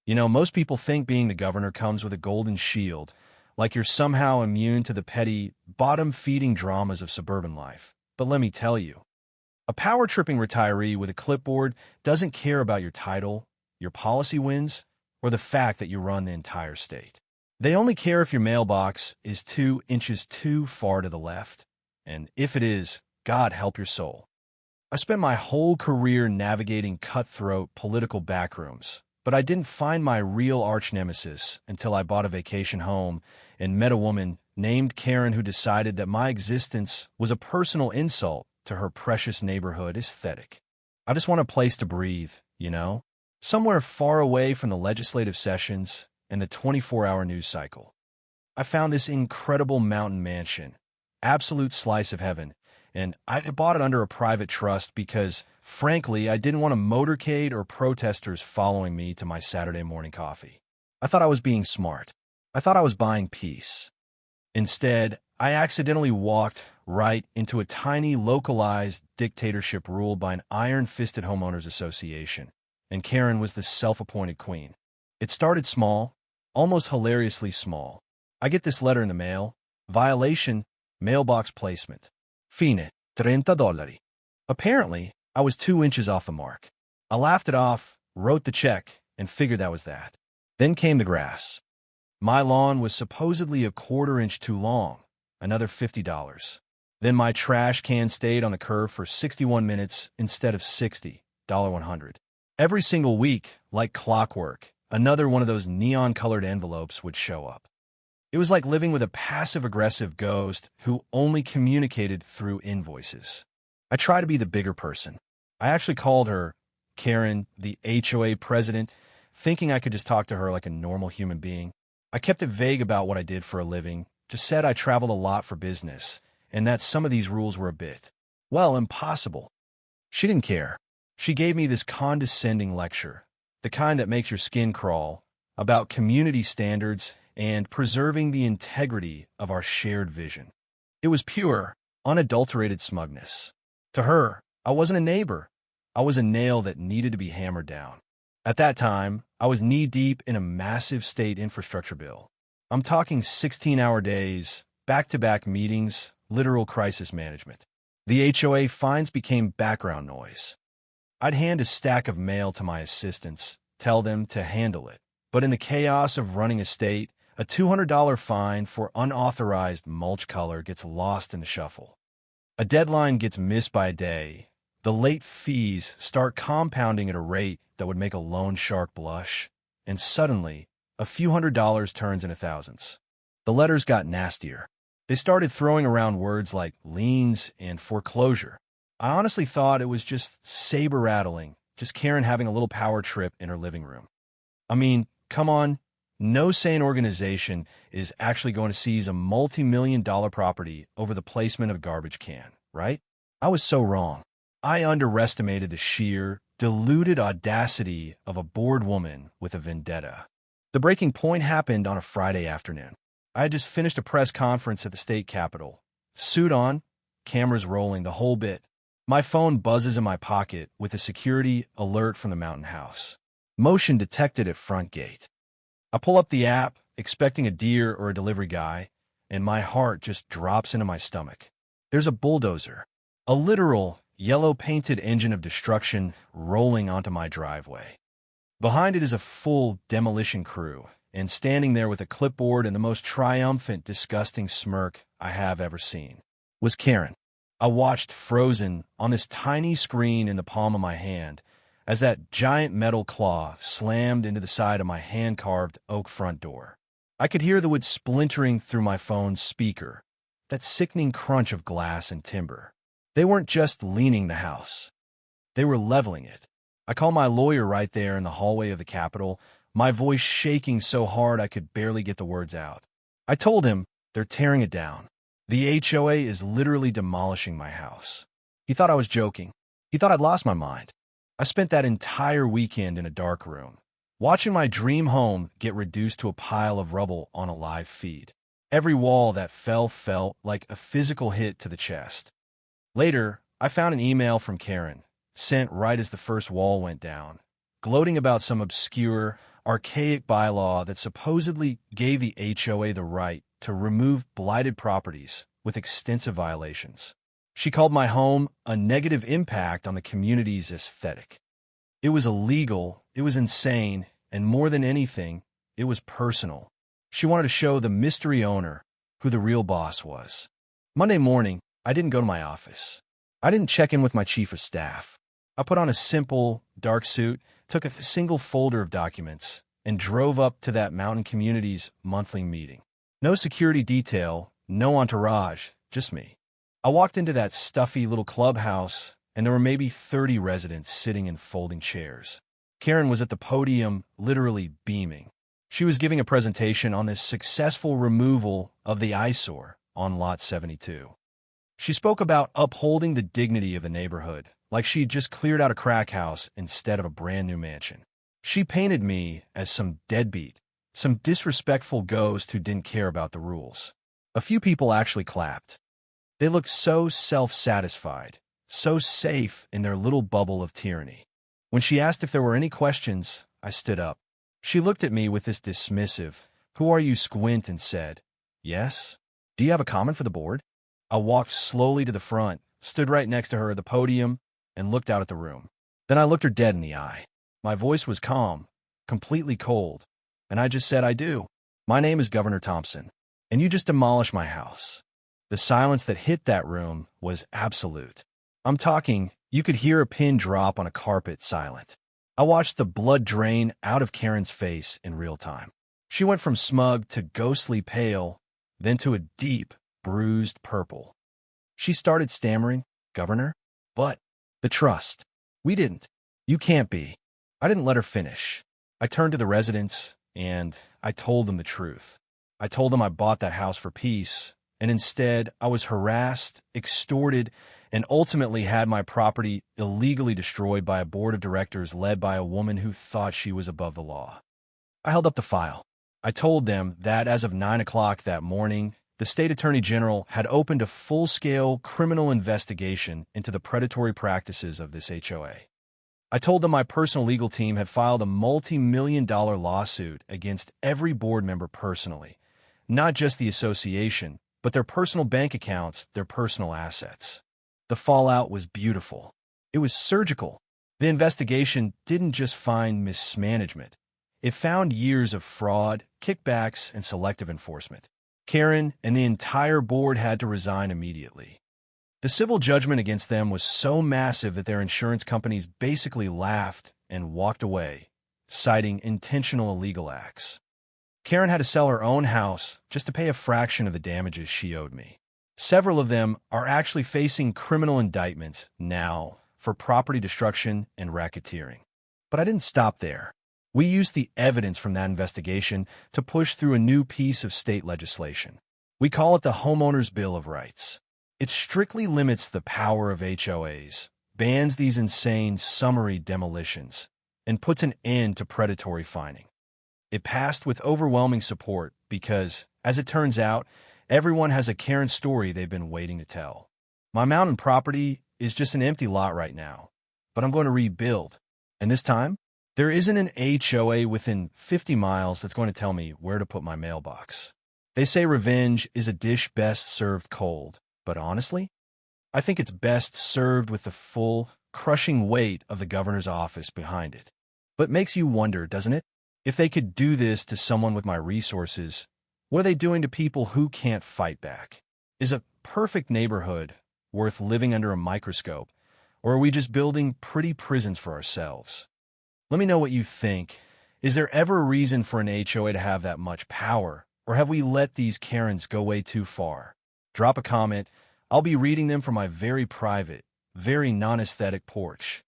You know, most people think being the governor comes with a golden shield, like you're somehow immune to the petty, bottom-feeding dramas of suburban life. But let me tell you, a power-tripping retiree with a clipboard doesn't care about your title, your policy wins, or the fact that you run the entire state. They only care if your mailbox is 2 inches too far to the left. And if it is, God help your soul. I spent my whole career navigating cutthroat political backrooms, but I didn't find my real arch-nemesis until I bought a vacation home and met a woman named Karen who decided that my existence was a personal insult to her precious neighborhood aesthetic. I just want a place to breathe, you know? Somewhere far away from the legislative sessions and the 24-hour news cycle. I found this incredible mountain mansion, absolute slice of heaven, and I bought it under a private trust because, frankly, I didn't want a motorcade or protesters following me to my Saturday morning coffee. I thought I was being smart. I thought I was buying peace. Instead, I accidentally walked right into a tiny, localized dictatorship ruled by an iron-fisted homeowners association, and Karen was the self-appointed queen. It started small, almost hilariously small. I get this letter in the mail. Violation, mailbox placement. Fine, $30. Apparently, I was 2 inches off the mark. I laughed it off, wrote the check, and figured that was that. Then came the grass. My lawn was supposedly a 1/4 inch too long, another $50. Then my trash can stayed on the curb for 61 minutes instead of 60, $100. Every single week, like clockwork, another one of those neon-colored envelopes would show up. It was like living with a passive-aggressive ghost who only communicated through invoices. I tried to be the bigger person. I actually called her, Karen, the HOA president, thinking I could just talk to her like a normal human being. I kept it vague about what I did for a living, just said I traveled a lot for business, and that some of these rules were a bit, well, impossible. She didn't care. She gave me this condescending lecture, the kind that makes your skin crawl, about community standards and preserving the integrity of our shared vision. It was pure, unadulterated smugness. To her, I wasn't a neighbor. I was a nail that needed to be hammered down. At that time, I was knee-deep in a massive state infrastructure bill. I'm talking 16-hour days, back-to-back meetings, literal crisis management. The HOA fines became background noise. I'd hand a stack of mail to my assistants, tell them to handle it. But in the chaos of running a state, a $200 fine for unauthorized mulch color gets lost in the shuffle. A deadline gets missed by a day. The late fees start compounding at a rate that would make a loan shark blush. And suddenly, a few $100s turns into thousands. The letters got nastier. They started throwing around words like liens and foreclosure. I honestly thought it was just saber-rattling, just Karen having a little power trip in her living room. I mean, come on, no sane organization is actually going to seize a multi-million-dollar property over the placement of a garbage can, right? I was so wrong. I underestimated the sheer, deluded audacity of a bored woman with a vendetta. The breaking point happened on a Friday afternoon. I had just finished a press conference at the state capitol. Suit on, cameras rolling, the whole bit. My phone buzzes in my pocket with a security alert from the mountain house. Motion detected at front gate. I pull up the app, expecting a deer or a delivery guy, and my heart just drops into my stomach. There's a bulldozer, a literal yellow-painted engine of destruction rolling onto my driveway. Behind it is a full demolition crew, and standing there with a clipboard and the most triumphant, disgusting smirk I have ever seen was Karen. I watched frozen on this tiny screen in the palm of my hand as that giant metal claw slammed into the side of my hand-carved oak front door. I could hear the wood splintering through my phone's speaker, that sickening crunch of glass and timber. They weren't just leaning the house. They were leveling it. I called my lawyer right there in the hallway of the Capitol, my voice shaking so hard I could barely get the words out. I told him, they're tearing it down. The HOA is literally demolishing my house. He thought I was joking. He thought I'd lost my mind. I spent that entire weekend in a dark room, watching my dream home get reduced to a pile of rubble on a live feed. Every wall that fell felt like a physical hit to the chest. Later, I found an email from Karen, sent right as the first wall went down, gloating about some obscure, archaic bylaw that supposedly gave the HOA the right to remove blighted properties with extensive violations. She called my home a negative impact on the community's aesthetic. It was illegal, it was insane, and more than anything, it was personal. She wanted to show the mystery owner who the real boss was. Monday morning, I didn't go to my office. I didn't check in with my chief of staff. I put on a simple, dark suit, took a single folder of documents, and drove up to that mountain community's monthly meeting. No security detail, no entourage, just me. I walked into that stuffy little clubhouse, and there were maybe 30 residents sitting in folding chairs. Karen was at the podium, literally beaming. She was giving a presentation on the successful removal of the eyesore on Lot 72. She spoke about upholding the dignity of the neighborhood, like she'd just cleared out a crack house instead of a brand new mansion. She painted me as some deadbeat, some disrespectful ghost who didn't care about the rules. A few people actually clapped. They looked so self-satisfied, so safe in their little bubble of tyranny. When she asked if there were any questions, I stood up. She looked at me with this dismissive, "Who are you?" squint and said, "Yes? Do you have a comment for the board?" I walked slowly to the front, stood right next to her at the podium, and looked out at the room. Then I looked her dead in the eye. My voice was calm, completely cold, and I just said, "I do. My name is Governor Thompson, and you just demolished my house." The silence that hit that room was absolute. I'm talking, you could hear a pin drop on a carpet silent. I watched the blood drain out of Karen's face in real time. She went from smug to ghostly pale, then to a deep, bruised purple. She started stammering, "Governor? But the trust. We didn't. You can't be." I didn't let her finish. I turned to the residents, and I told them the truth. I told them I bought that house for peace, and instead I was harassed, extorted, and ultimately had my property illegally destroyed by a board of directors led by a woman who thought she was above the law. I held up the file. I told them that as of 9 o'clock that morning, the state attorney general had opened a full-scale criminal investigation into the predatory practices of this HOA. I told them my personal legal team had filed a multi-million-dollar lawsuit against every board member personally, not just the association, but their personal bank accounts, their personal assets. The fallout was beautiful. It was surgical. The investigation didn't just find mismanagement. It found years of fraud, kickbacks, and selective enforcement. Karen and the entire board had to resign immediately. The civil judgment against them was so massive that their insurance companies basically laughed and walked away, citing intentional illegal acts. Karen had to sell her own house just to pay a fraction of the damages she owed me. Several of them are actually facing criminal indictments now for property destruction and racketeering. But I didn't stop there. We used the evidence from that investigation to push through a new piece of state legislation. We call it the Homeowners Bill of Rights. It strictly limits the power of HOAs, bans these insane summary demolitions, and puts an end to predatory fining. It passed with overwhelming support because, as it turns out, everyone has a Karen story they've been waiting to tell. My mountain property is just an empty lot right now, but I'm going to rebuild. And this time, there isn't an HOA within 50 miles that's going to tell me where to put my mailbox. They say revenge is a dish best served cold, but honestly, I think it's best served with the full, crushing weight of the governor's office behind it. But makes you wonder, doesn't it? If they could do this to someone with my resources, what are they doing to people who can't fight back? Is a perfect neighborhood worth living under a microscope, or are we just building pretty prisons for ourselves? Let me know what you think. Is there ever a reason for an HOA to have that much power, or have we let these Karens go way too far? Drop a comment. I'll be reading them from my very private, very non-aesthetic porch.